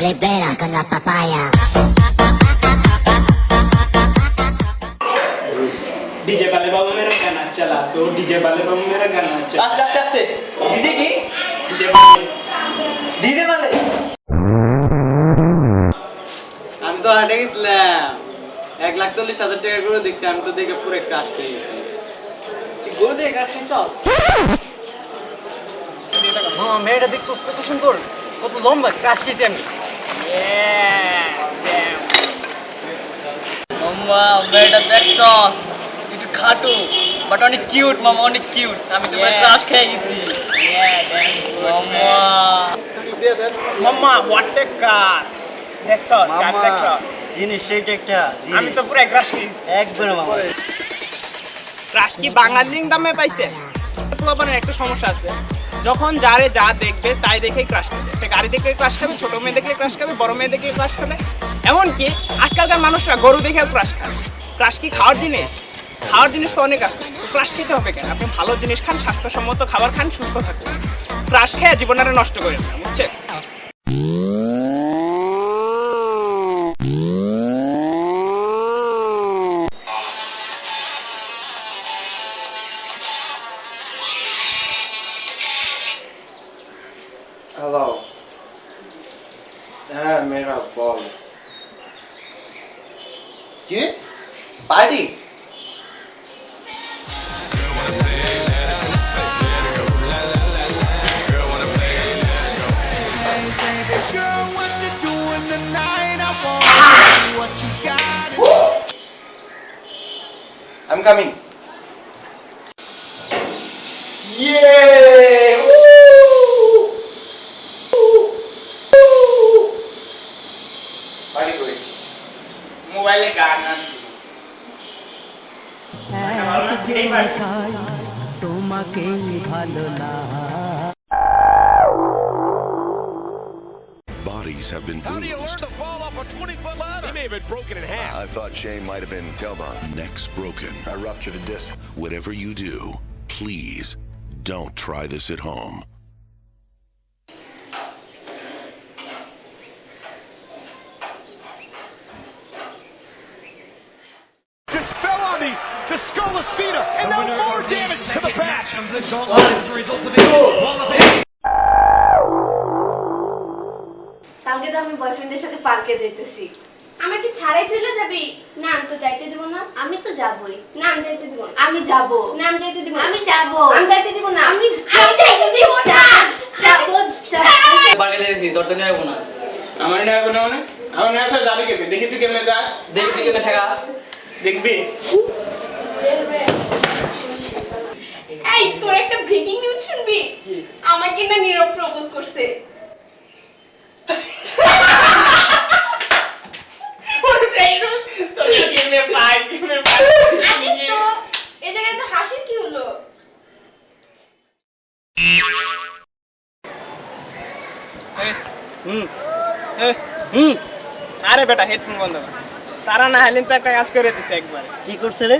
libera con la papaya. DJ वाले बाबू मेरा गाना चला तो डीजे वाले बाबू मेरा गाना चला আস্তে আস্তে আস্তে ডিজে কি डीजे वाले ডিজে মানে আমি তো হাটে গেছিলাম 1,40,000 টাকা করে দেখছি আমি তো দেখে পুরো ক্রাশ হয়ে গেছি তুই গরু দিয়ে কাট খাইছস হ্যাঁ মেয়েটা দেখছস কত সুন্দর কত লম্বা ক্রাশ খেয়েছি আমি মাম্মা মেয়েটা দেখছস একটু খাটু বাট অনেক কিউট মামা অনেক কিউট আমি তো পুরো ক্রাশ খেয়ে গেছি মাম্মা মাম্মা হোয়াট এ কার দেখছস কার দেখছস জিনিস সেইটা একটা আমি তো পুরো ক্রাশ খেয়েছি একবার মামা ক্রাশ কি বাঙালির দামে পাইছে পোলাপানের একটা সমস্যা আছে যখন যারে যা দেখবে তাই দেখেই ক্রাশ খাবে সে গাড়ি দেখে ক্রাশ খাবে ছোট মেয়ে দেখে ক্রাশ খাবে বড় মেয়ে দেখে ক্রাশ খাবে এমনকি আজকালকার মানুষরা গরু দেখেও ক্রাশ খায় ক্রাশ কি খাওয়ার জিনিস খাওয়ার জিনিস তো অনেক আছে ক্রাশ খেতে হবে কেন আপনি ভালো জিনিস খান স্বাস্থ্যসম্মত খাবার খান সুস্থ থাকুন ক্রাশ খেয়ে জীবনটা নষ্ট করে না বুঝছেন हेलो हाँ मेरा बॉल क्या party Girl, what you doing tonight? I wanna see what you got. I'm coming party करी মোবাইলে গান আছে Bodies have been How do you learn bruised. to fall off a 20-foot ladder? He may have been broken in half. I thought Shane might have been tailbone. Necks broken. I ruptured a disc. Whatever you do, please don't try this at home. Just fell on the skull of Cena, and now more damage to the back. কালকে তো আমি বয়ফ্রেন্ডের সাথে পার্কে যেতেছি আমি কি ছাড়াই চলে যাবি না আমি তো যাইতে দিব না আমি তো যাবই না আমি যাইতে দিব আমি যাব না আমি যাইতে দিব আমি যাব আমি যাইতে দিব না আমি যাইতে দিব না যাব পার্কে যাইছি তোর তো নিয়ে না আমার না কোনো মানে আমার না সব যাবি কেবে দেখি তুই কেমনে যাস দেখি তুই কেমনে ঠেকাস দেখবি এই তোর একটা ব্রেকিং নিউজ শুনবি আমাকে না নীরব প্রপোজ করছে আদিত্য এই জায়গায় তো হাসির কি হলো আরে বেটা হেডফোন বন্ধ কর তারা না হাইলেন তো একটা কাজ করে দিছে একবার কি করছে রে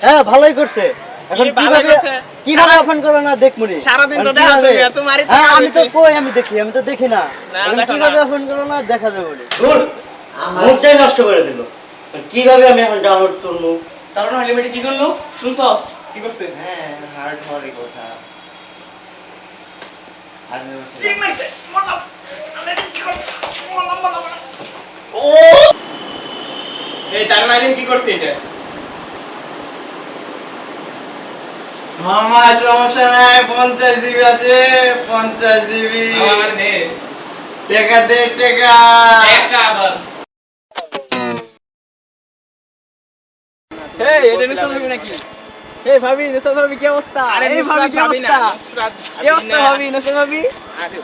হ্যাঁ ভালোই করছে এখন কি ভালো কিভাবে করছে? কিভাবে ওপেন করো না দেখমুনি সারাদিন তো এখন দেখা কিভাবে? তুমি, এত মারি তো হ্যাঁ, খাওয়া আমি তো হয়েছে। কই আমি তো দেখি না না, এখন দেখো কিভাবে না। ওপেন করো না দেখা যাবে বলে ভুল মুডটাই নষ্ট করে দিল কিভাবে আমি এখন ডাউনলোড করব তারপর হেলিমেটে কি করলো শুনছস কি করছে হ্যাঁ হার্ড হওয়ারই কথা ঠিক নাইছে বললাম আমরা কি করব বললাম ও এই তার মাইলিন কি করছে এটা মামা সমস্যা নাই 50 জিবি আছে 50 জিবি আমার দে টাকা দে টাকা একা আবার এই এটা নিছল ভাবি নাকি এই ভাবি নিছল ভাবি কি অবস্থা আরে এই ভাবি কি অবস্থা কি অবস্থা ভাবি নিছল ভাবি আরে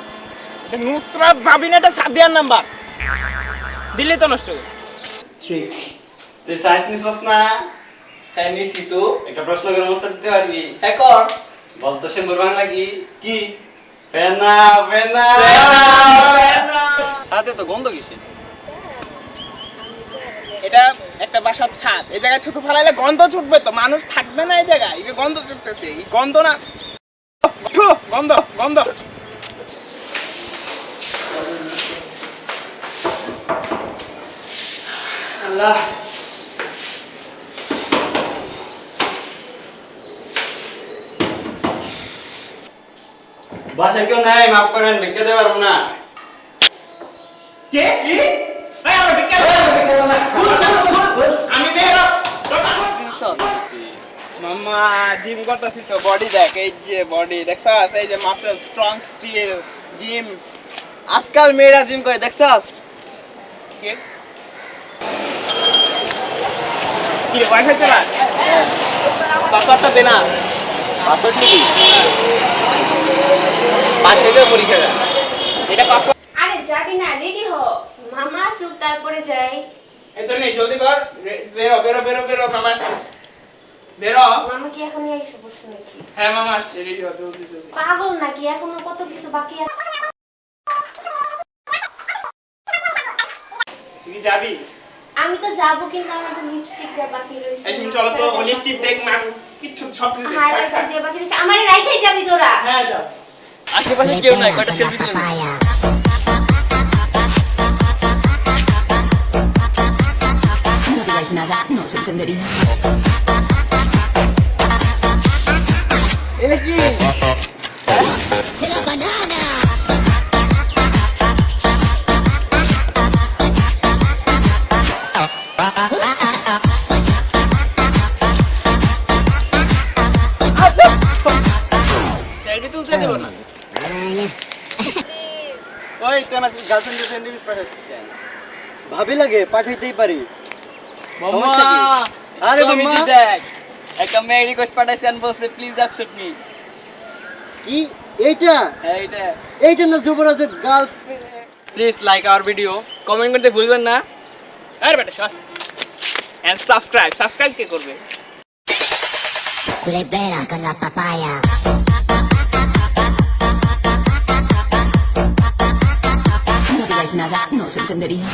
এটা নুসরাত ভাবিনা এটা সাদিয়ার নাম্বার দিল্লি তো নষ্ট ঠিক তুই সাইজ নিছস না হ্যাঁ নিছি তো একটা প্রশ্ন করে উত্তর দিতে পারবি হ্যাঁ কর বলতো শ্যামপুর বাংলা কি ফেনা ফেনা সাথে তো গন্ধ কিসে এটা একটা বাসার ছাদ এই জায়গায় থুতু ফেলাইলে গন্ধ ছুটবে তো মানুষ থাকবে না এই জায়গায় এই গন্ধ ছুটতেছে এই গন্ধ না থু, গন্ধ গন্ধ আল্লাহ বাসায় কেউ নাই, মাফ করেন, ভিক্ষা দিতে পারবো না। কে কি এই আমার ভিক্ষা আমি বের মাম্মা জিম করতেছি তো বডি দেখ এই যে বডি দেখছস এই যে মাসেল স্ট্রং স্টিল জিম আজকাল মেয়েরা জিম করে দেখছস? কে কি রে ওয়াইফাই চালা পাসওয়ার্ডটা দে না পাসওয়ার্ড কি? পাশে গিয়ে পরীক্ষা দেয়। এটা পাসওয়ার্ড আরে যাবি না, রেডি হ। মামা আসুক তারপরে যাই। এই তো নেই জলদি কর বেরো বেরো বেরো বেরো মামা আসছে বেরো মামা কি এখনই এসে পড়ছে নাকি? হ্যাঁ মামা আসছে রেডি হ জলদি জলদি পাগল নাকি, এখনো কত কিছু বাকি আছে। তুই কি যাবি আমি তো যাবো, কিন্তু আমার তো লিপস্টিক দেওয়া বাকি রয়েছে। এই চলো তো লিপস্টিক দেখ না কিছু সব কিছু দেখ। হাইলাইটার দেওয়া বাকি রয়েছে। আমারে রাইখাই যাবি তোরা? হ্যাঁ যাও আশেপাশে কেউ নাই, Flipea কয়টা con সেলফি la তুলে papaya. No digáis nada, no se entendería. এটা কি? ¡Será banana! সেলফি তুলতে দেব না ওই তুই আমার গার্লফ্রেন্ডের স্যান্ডউইচ পাঠাচ্ছিস কেন? ভাবি লাগে, পাঠাইতেই পারি। মাম্মা সমস্যা কি? আরে একটু আমি মাম্মা। দি দেখ, একটা মেয়ে রিকোয়েস্ট পাঠাইছে আর বলছে প্লিজ অ্যাকসেপ্ট মি। কি এইটা? হ্যাঁ এটা এইটা না যুবরাজের girlfriend. Please like our video. Comment করতে ভুলবেন না। আরে বেটা শট এন্ড সাবস্ক্রাইব কে করবে Flipea con la papaya. No digáis nada, no se entendería.